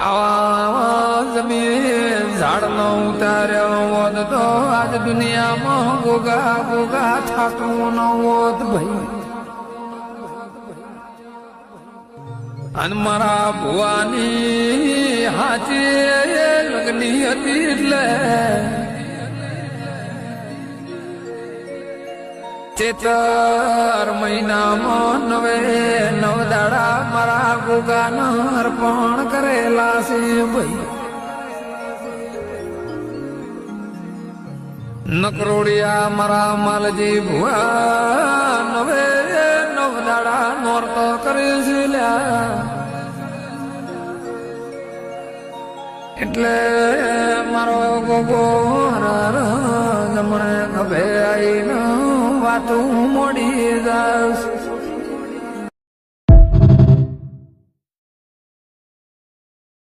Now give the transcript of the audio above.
આવા જમીન ઝાડ ન ઉતાર્યો હોત તો આજ દુનિયામાં ગોગા ગોગા થાકવું ન હોત ભાઈ. અને મારા ભુવાની હાચી લગની હતી એટલે ચેતર મહિનામાં 9 દાડા મારા ગોગાને અર્પણ કરેલા છે ભાઈ. નકરોડિયા મારા માલજી ભુવા 9 દાડા નોરતો કરે છે લ્યા. એટલે મારો ગોગો જમણે ખભે આવીને વાતું મોડી જાશ.